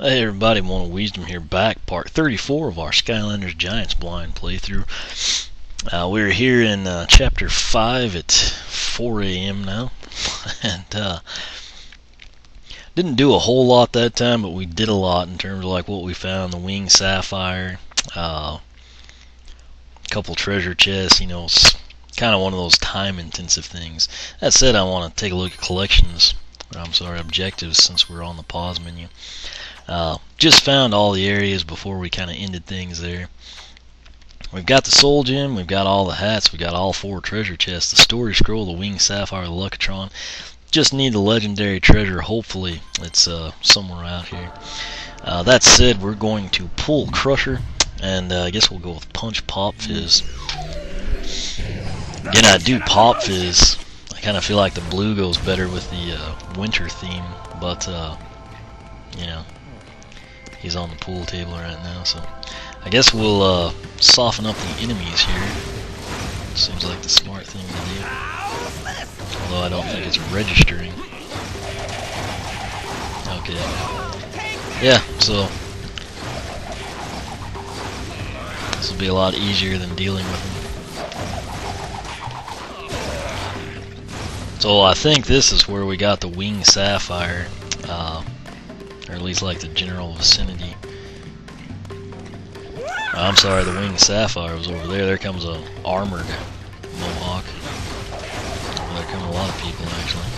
Hey everybody, One of Wisdom here, back part 34 of our Skylanders Giants blind playthrough. We're here in chapter 5 at 4 a.m. now, and didn't do a whole lot that time, but we did a lot in terms of like what we found: the winged sapphire, couple treasure chests. You know, it's kind of one of those time-intensive things. That said, I want to take a look at objectives, since we're on the pause menu. Just found all the areas before we kind of ended things there. We've got the soul gem, we've got all the hats, we've got all 4 treasure chests, the story scroll, the winged sapphire, the Luckatron. Just need the legendary treasure. Hopefully it's somewhere out here. That said, we're going to pull Crusher, and I guess we'll go with Punch Pop Fizz. Again, I do Pop Fizz. I kind of feel like the blue goes better with the winter theme, but you know, he's on the pool table right now, so I guess we'll soften up the enemies here. Seems like the smart thing to do. Although I don't think it's registering. Okay. Yeah, so this will be a lot easier than dealing with them. So I think this is where we got the winged sapphire. Or at least like the general vicinity. I'm sorry, the winged sapphire was over there. There comes a armored mohawk. Well, there come a lot of people actually.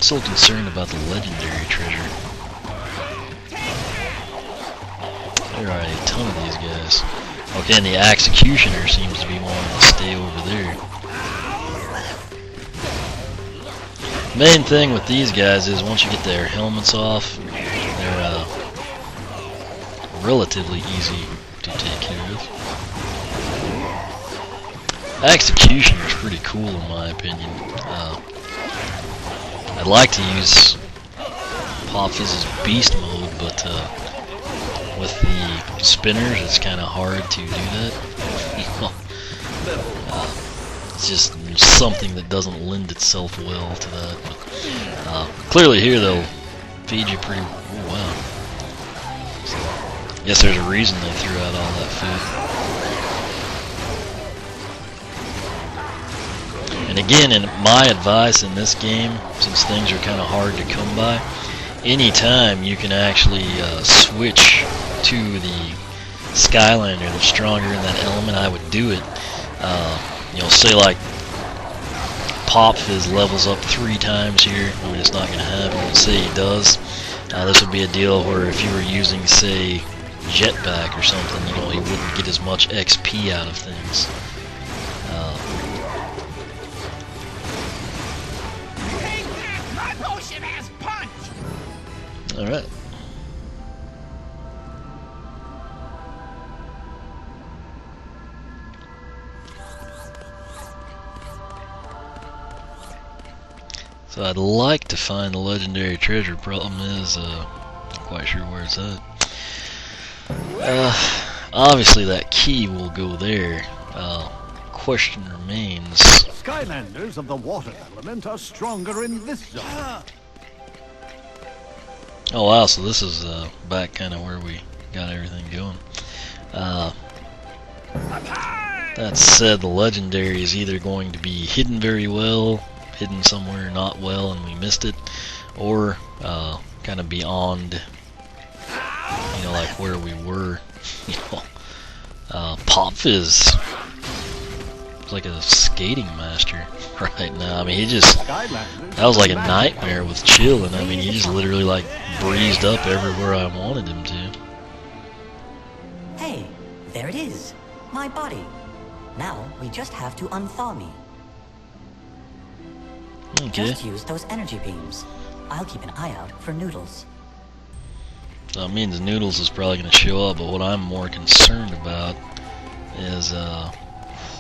So concerned about the legendary treasure. There are a ton of these guys. Okay, and the executioner seems to be wanting to stay over there. Main thing with these guys is once you get their helmets off, they're relatively easy to take care of. Executioner is pretty cool in my opinion. I'd like to use Pop Fizz's beast mode, but with the spinners it's kind of hard to do that. It's just something that doesn't lend itself well to that. But clearly here they'll feed you pretty. Oh, wow. So, guess there's a reason they threw out all that food. And again, in my advice in this game, since things are kind of hard to come by, anytime you can actually switch to the Skylander that's stronger in that element, I would do it. You know, say like Pop Fizz levels up 3 times here. I mean, it's not going to happen, but say he does. This would be a deal where if you were using, say, Jetpack or something, you know, he wouldn't get as much XP out of things. Alright. So I'd like to find the legendary treasure. Problem is, not quite sure where it's at. Obviously that key will go there. Question remains. Skylanders of the water element are stronger in this zone. Oh wow, so this is back kind of where we got everything going. That said, the legendary is either going to be hidden very well, hidden somewhere not well and we missed it, or kind of beyond, you know, like where we were. You know, Pop Fizz is like a skating master right now. I mean, he just, that was like a nightmare with Chill, and I mean, he just literally like breezed up everywhere I wanted him to. Hey, there it is, my body. Now we just have to unthaw me. Okay. Just use those energy beams. I'll keep an eye out for Noodles. So that means Noodles is probably going to show up, but what I'm more concerned about is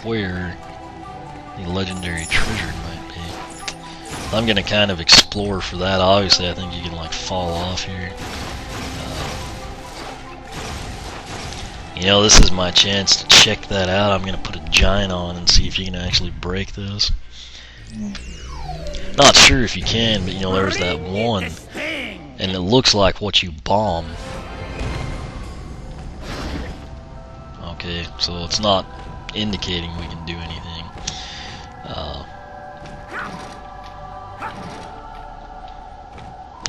where the legendary treasure might be. I'm going to kind of explore for that. Obviously, I think you can like fall off here. You know, this is my chance to check that out. I'm going to put a giant on and see if you can actually break those. Not sure if you can, but you know, there's that one and it looks like what you bomb. Okay, so it's not indicating we can do anything.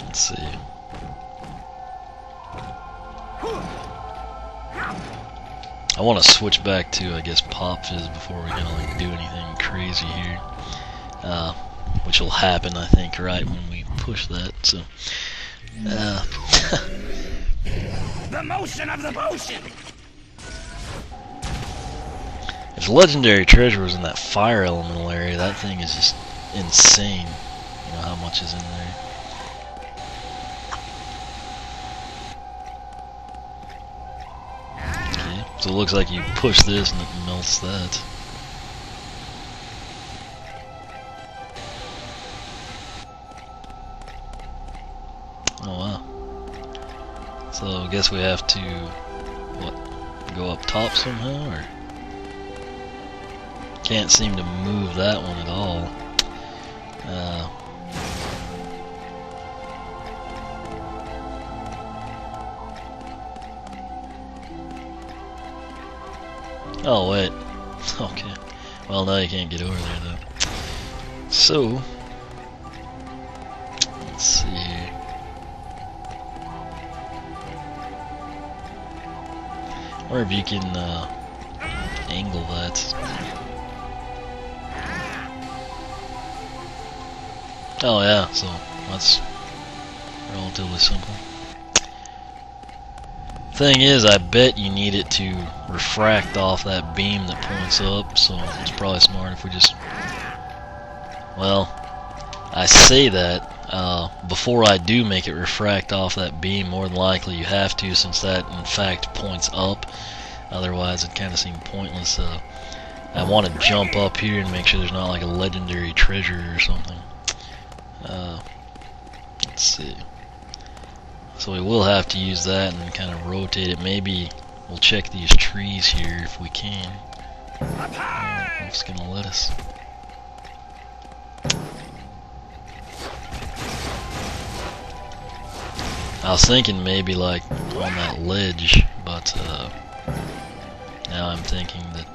Let's see. I want to switch back to, I guess, Pop Fizz before we're gonna like do anything crazy here, which will happen, I think, right when we push that. So, The motion of the potion. if legendary treasure was in that fire elemental area, that thing is just insane. You know how much is in there. Okay, so it looks like you push this and it melts that. Oh wow. So I guess we have to, what, go up top somehow, or? Can't seem to move that one at all. Oh wait. Okay. Well, now you can't get over there though. So, let's see here. Or if you can angle that. Oh yeah, so that's relatively simple. Thing is, I bet you need it to refract off that beam that points up, so it's probably smart if we just... Well, I say that, before I do make it refract off that beam, more than likely you have to, since that in fact points up. Otherwise it'd kind of seem pointless. I want to jump up here and make sure there's not like a legendary treasure or something. Let's see. So we will have to use that and kind of rotate it. Maybe we'll check these trees here if we can. It's gonna let us. I was thinking maybe like on that ledge, but now I'm thinking that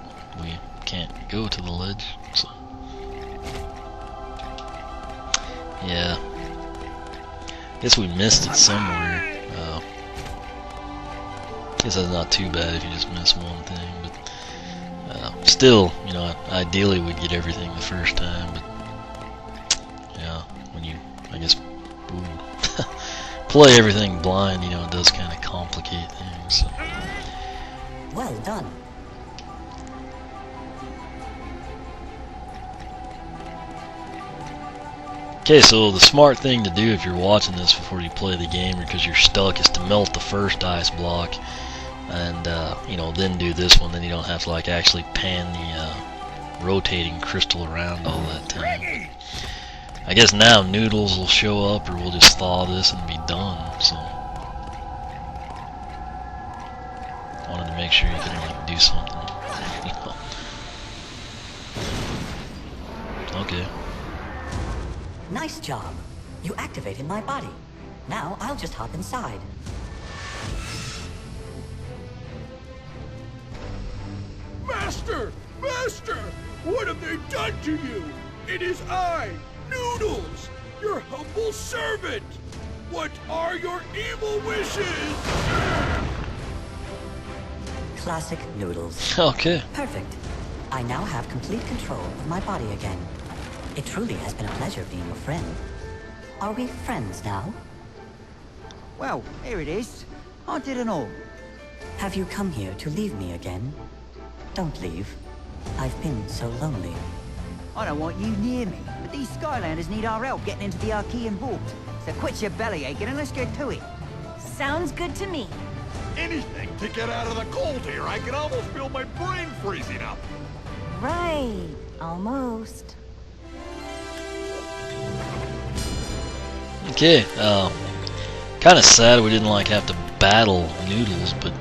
we can't go to the ledge. So yeah. Guess we missed it somewhere. Guess that's not too bad if you just miss one thing, but still, you know, ideally we'd get everything the first time, but yeah, when you, I guess, play everything blind, you know, it does kind of complicate things. So. Well done. Okay, so the smart thing to do if you're watching this before you play the game, because you're stuck, is to melt the first ice block, and you know, then do this one. Then you don't have to like actually pan the rotating crystal around all that time. I guess now noodles will show up, or we'll just thaw this and be done. So wanted to make sure you can like do something. You know. Okay. Nice job. You activated my body. Now I'll just hop inside. Master! Master! What have they done to you? It is I, Noodles, your humble servant! What are your evil wishes? Classic Noodles. Okay. Perfect. I now have complete control of my body again. It truly has been a pleasure being your friend. Are we friends now? Well, here it is. I didn't know. Have you come here to leave me again? Don't leave. I've been so lonely. I don't want you near me, but these Skylanders need our help getting into the Archean vault. So quit your belly aching and let's get to it. Sounds good to me. Anything to get out of the cold here. I can almost feel my brain freezing up. Right. Almost. Okay, kind of sad we didn't like have to battle Noodles, but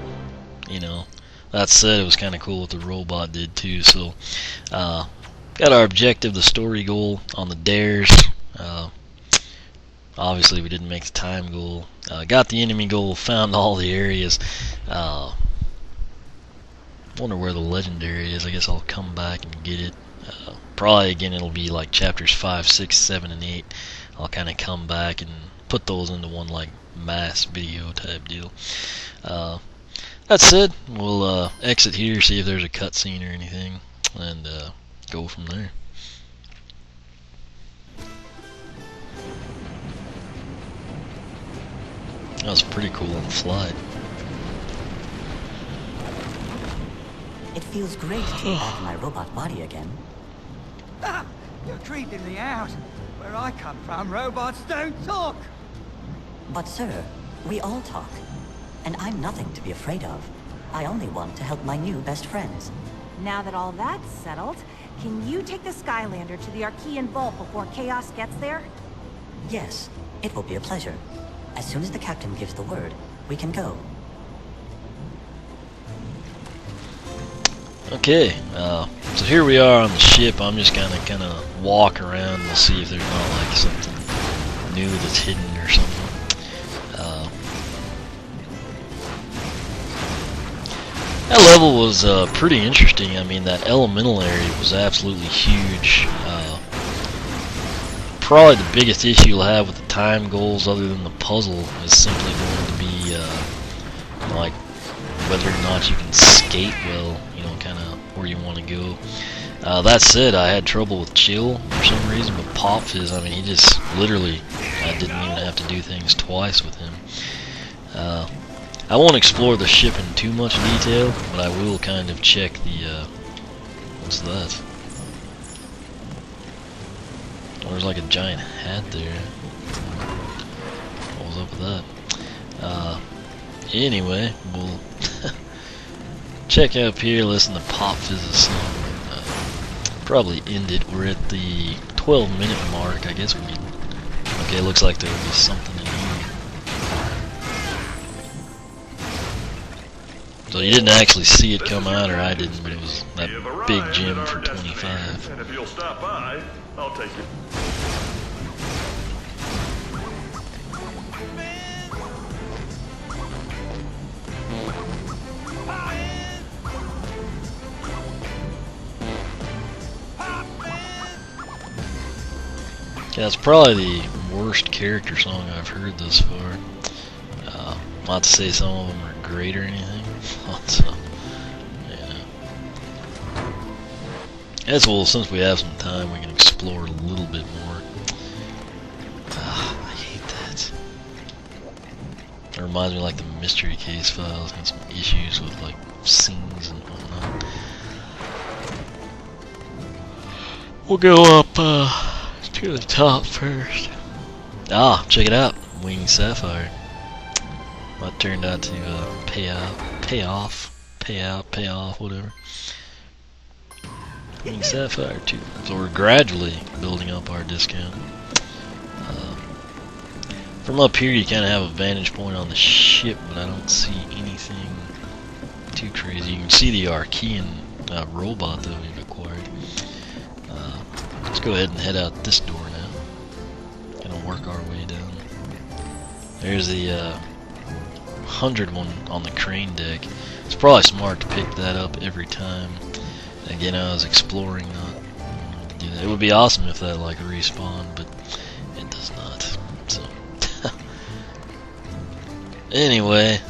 you know, that said, it was kind of cool what the robot did too. So, got our objective, the story goal on the dares. Obviously, we didn't make the time goal. Got the enemy goal, found all the areas. Wonder where the legendary is. I guess I'll come back and get it. Probably again it'll be like chapters 5, 6, 7, and 8. I'll kind of come back and put those into one like mass video type deal. That said, we'll exit here, see if there's a cutscene or anything, and go from there. That was pretty cool on the flight. It feels great to be back in my robot body again. Ah, you're creeping me out. Where I come from, robots don't talk. But sir, we all talk. And I'm nothing to be afraid of. I only want to help my new best friends. Now that all that's settled, can you take the Skylander to the Archean Vault before Chaos gets there? Yes, it will be a pleasure. As soon as the captain gives the word, we can go. Okay, so here we are on the ship. I'm just gonna kind of walk around and see if there's not like something new that's hidden or something. That level was pretty interesting. I mean, that elemental area was absolutely huge. Probably the biggest issue you'll have with the time goals, other than the puzzle, is simply going to be like whether or not you can skate well. You know, kind of where you want to go. That said, I had trouble with Chill for some reason, but Pop Fizz, I mean, he just literally, I didn't even have to do things twice with him. I won't explore the ship in too much detail, but I will kind of check the, what's that? Oh, there's like a giant hat there. What was up with that? Anyway, we'll check up here, listen to Pop Fizz's song. Probably end it. We're at the 12-minute mark. I guess we can. Okay, looks like there will be something in here. So you didn't actually see it come out, or I didn't, but it was that big gem for 25. And if you'll stop by, I'll take you. Yeah, it's probably the worst character song I've heard thus far. Not to say some of them are great or anything. So, yeah. As well, since we have some time, we can explore a little bit more. I hate that. It reminds me of like the Mystery Case Files, and some issues with like scenes and whatnot. We'll go up to the top first. Ah, check it out. Winged Sapphire. That turned out to pay off, whatever. Winged Sapphire too. So we're gradually building up our discount. From up here you kind of have a vantage point on the ship, but I don't see anything too crazy. You can see the Archean robot that we've acquired. Let's go ahead and head out this door now. Gonna work our way down. There's the 100 one on the crane deck. It's probably smart to pick that up every time. Again, I was exploring, not to do that. It would be awesome if that like respawned, but it does not. So anyway,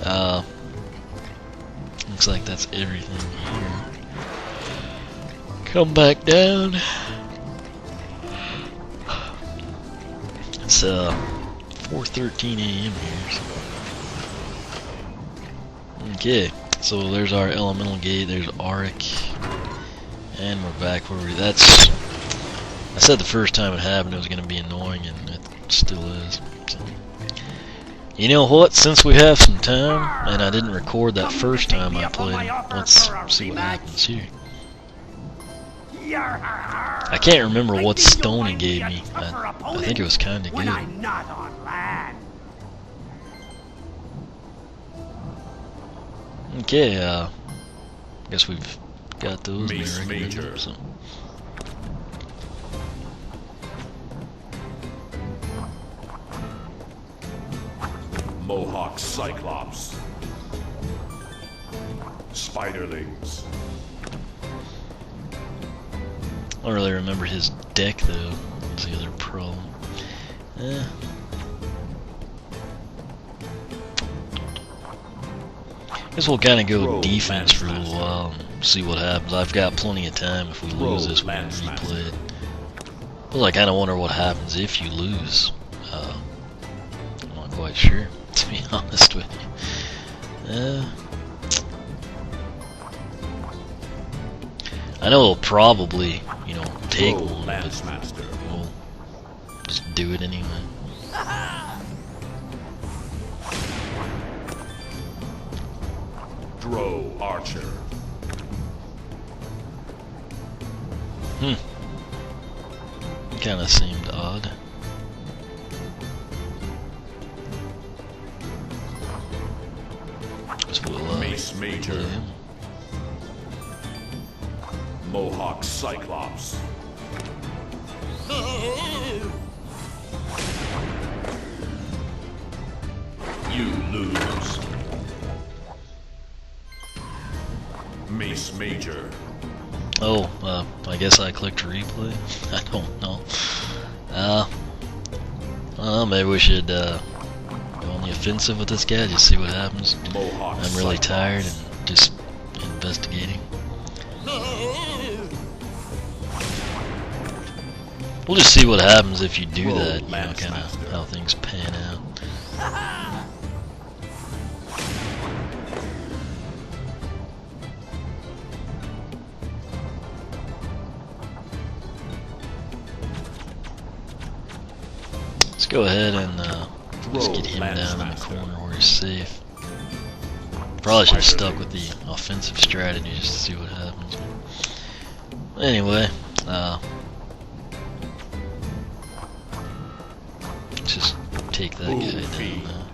looks like that's everything here. Come back down. It's 4:13 a.m. here. So. Okay, so there's our elemental gate. There's Auric, and we're back where we. That's. I said the first time it happened it was going to be annoying, and it still is. So. You know what? Since we have some time, and I didn't record that first time I played, let's see what happens here. I can't remember what stone he gave me. I think it was kind of good. Okay, I guess we've got those. Major. So. Mohawk Cyclops. Spiderlings. I don't really remember his deck though. That's the other problem. Guess we'll kind of go defense for a little while and see what happens. I've got plenty of time if we lose this, we can replay it. But I kind of wonder what happens if you lose. I'm not quite sure, to be honest with you. I know it'll probably, you know, take one, but we'll just do it anyway. Dro Archer. Kinda seemed odd. Mace Major. Yeah. Mohawk Cyclops. You lose. Mace Major. Oh, I guess I clicked replay. I don't know. Maybe we should go on the offensive with this guy, just see what happens. Mohawk I'm really Cyclops. tired and just investigating. We'll just see what happens if you do that, you know, kind of how things pan out. Let's go ahead and let's get him down in the corner where he's safe. Probably should have stuck with the offensive strategy just to see what happens. Anyway, let's just take that guy down now.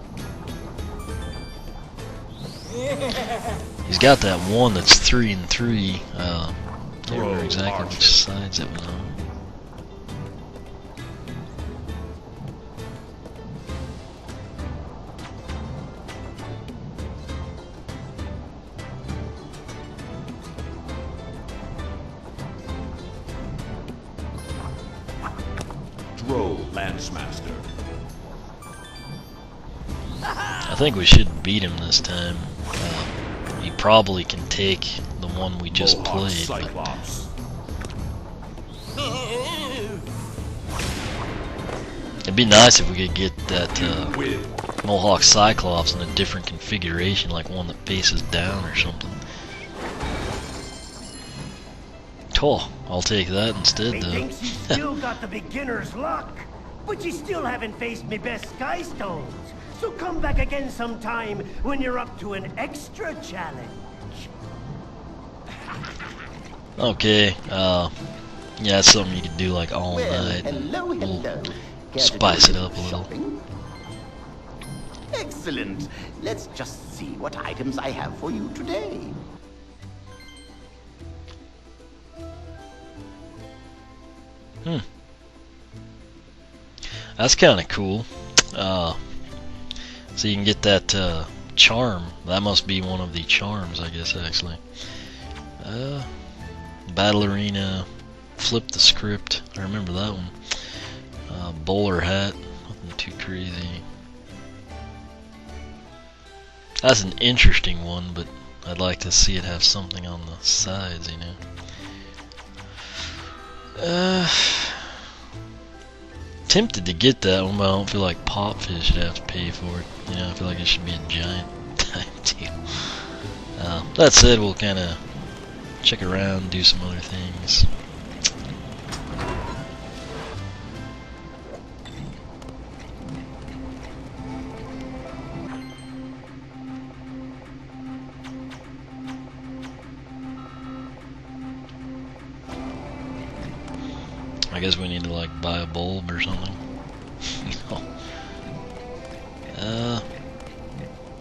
He's got that one that's 3 and 3. Can't remember exactly which sides it was on. Lancemaster. I think we should beat him this time. He probably can take the one we just Mohawk played. Cyclops. It'd be nice if we could get that Mohawk Cyclops in a different configuration, like one that faces down or something. Oh, I'll take that instead, though. Thinks he's still got the beginner's luck, but you still haven't faced me best Skystones. So come back again sometime when you're up to an extra challenge. Okay, yeah, that's something you can do like all night. Hello. Spice it up a little. Excellent. Let's just see what items I have for you today. That's kind of cool. So you can get that charm. That must be one of the charms, I guess, actually. Battle Arena, Flip the Script. I remember that one. Bowler hat. Nothing too crazy. That's an interesting one, but I'd like to see it have something on the sides, you know. Tempted to get that one, but I don't feel like Popfish should have to pay for it. You know, I feel like it should be a giant type deal. That said, we'll kind of check around, do some other things. I guess we need to like buy a bulb or something.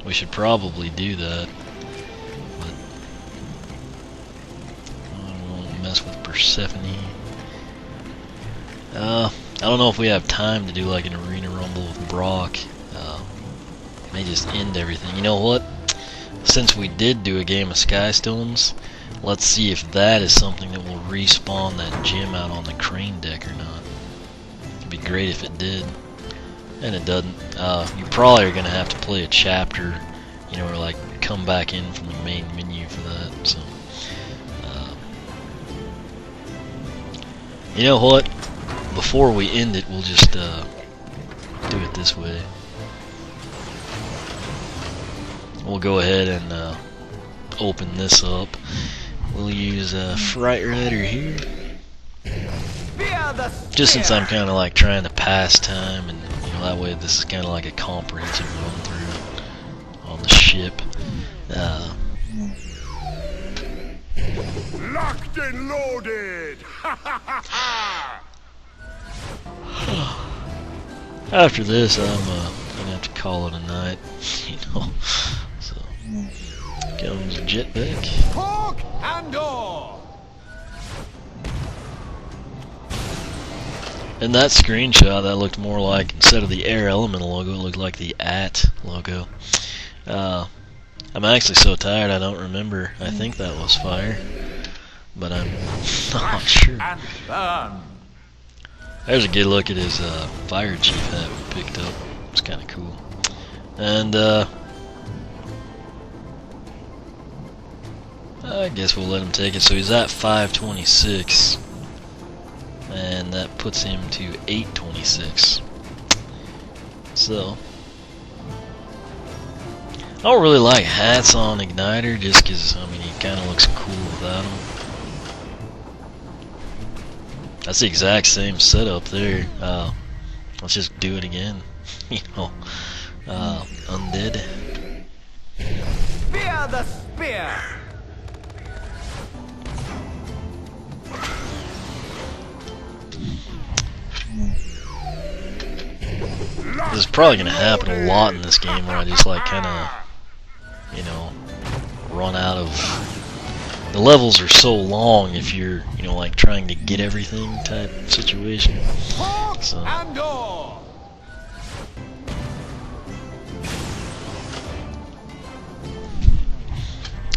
We should probably do that, but I don't want to mess with Persephone. I don't know if we have time to do like an arena rumble with Brock. may just end everything. You know what? Since we did do a game of Skystones, let's see if that is something that will respawn that gym out on the crane deck or not. It'd be great if it did. And it doesn't. You probably are going to have to play a chapter, you know, or like come back in from the main menu for that. So, you know what? Before we end it, we'll just do it this way. We'll go ahead and open this up. We'll use Fright Rider here. Just since I'm kind of like trying to pass time, and you know that way this is kind of like a comprehensive run through on the ship. Locked and loaded! Ha ha ha ha! After this, I'm gonna have to call it a night. You know, so comes jetpack. Hawk and door! In that screenshot, that looked more like, instead of the Air Elemental logo, it looked like the AT logo. I'm actually so tired I don't remember. I think that was fire, but I'm not sure. There's a good look at his fire chief hat we picked up. It's kind of cool. And I guess we'll let him take it. So he's at 526. And that puts him to 826. So I don't really like hats on Igniter just because, I mean, he kind of looks cool without them. That's the exact same setup there. Let's just do it again. You know, undead. Spear the spear! This is probably going to happen a lot in this game where I just like kind of, you know, run out of... The levels are so long if you're, you know, like trying to get everything type situation. So. I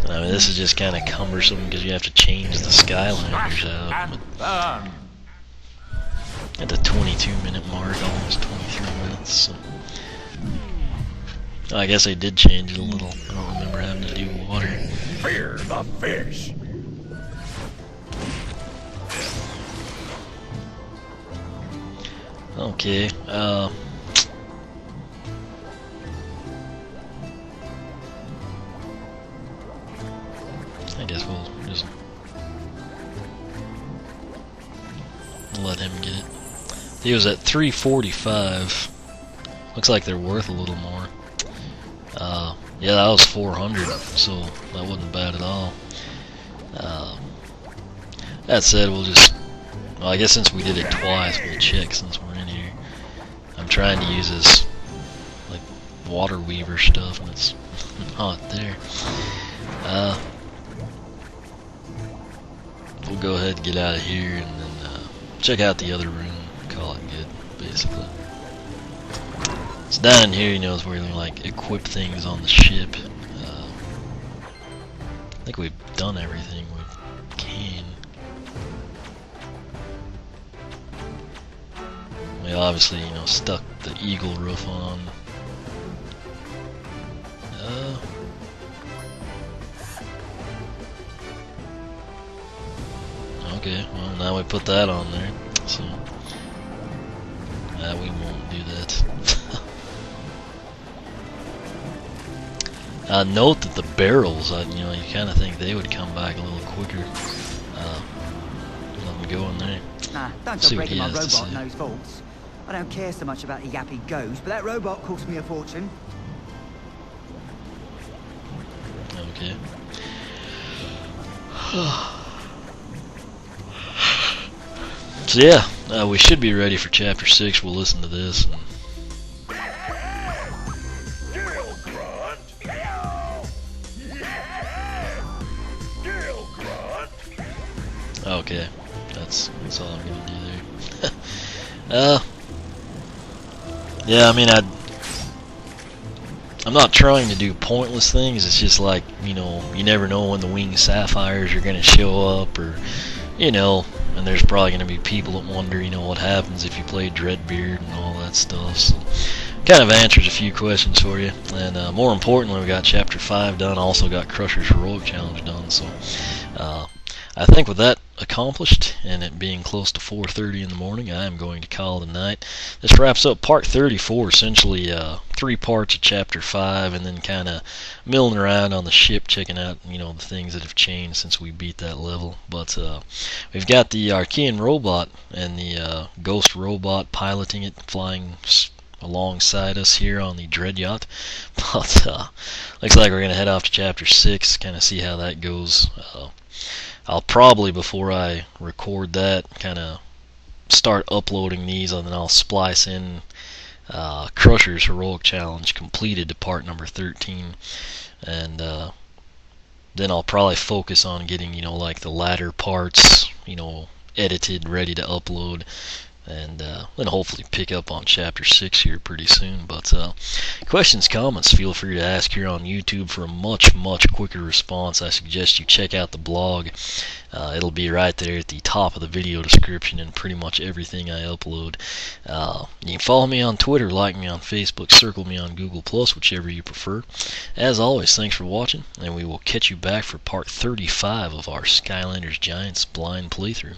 mean, this is just kind of cumbersome because you have to change the Skylanders out. But at the 22-minute mark, almost 23 minutes. So. I guess I did change it a little. I don't remember having to do water. Fear the fish! Okay, I guess we'll just let him get it. He was at 345. Looks like they're worth a little more. Yeah, that was 400, so that wasn't bad at all. That said, we'll just... Well, I guess since we did it twice, we'll check since we're in here. I'm trying to use this, like, water weaver stuff, and it's not there. We'll go ahead and get out of here, and then check out the other room. Call it good, basically. It's down in here, you know, is where you like equip things on the ship. I think we've done everything we can. We obviously, you know, stuck the eagle roof on. Okay, well now we put that on there, so we won't do that. Note that the barrels, you know, you kind of think they would come back a little quicker. Let them go in there. Nah, don't go breaking my robot nose faults. I don't care so much about the yappy ghost, but that robot cost me a fortune. Okay. So yeah, we should be ready for Chapter 6. We'll listen to this. Okay, that's all I'm gonna do there. Yeah, I mean, I'm not trying to do pointless things. It's just like, you never know when the winged sapphires are going to show up, or, and there's probably going to be people that wonder, what happens if you play Dreadbeard and all that stuff. So, kind of answers a few questions for you. And more importantly, we got Chapter 5 done. Also got Crusher's Heroic Challenge done. So, I think with that accomplished, and it being close to 4:30 in the morning, I am going to call it a night. This wraps up part 34, essentially 3 parts of Chapter 5, and then kind of milling around on the ship, checking out, the things that have changed since we beat that level. But we've got the Archean robot and the ghost robot piloting it, flying alongside us here on the Dread Yacht. But looks like we're going to head off to Chapter 6, kind of see how that goes. I'll probably, before I record that, kind of start uploading these, and then I'll splice in Crusher's Heroic Challenge completed to part number 13, and then I'll probably focus on getting, like the latter parts, edited, ready to upload, and then hopefully pick up on Chapter 6 here pretty soon. But questions, comments, feel free to ask here on YouTube for a much, much quicker response. I suggest you check out the blog. It'll be right there at the top of the video description and pretty much everything I upload. You can follow me on Twitter, like me on Facebook, circle me on Google+, whichever you prefer. As always, thanks for watching, and we will catch you back for part 35 of our Skylanders Giants blind playthrough.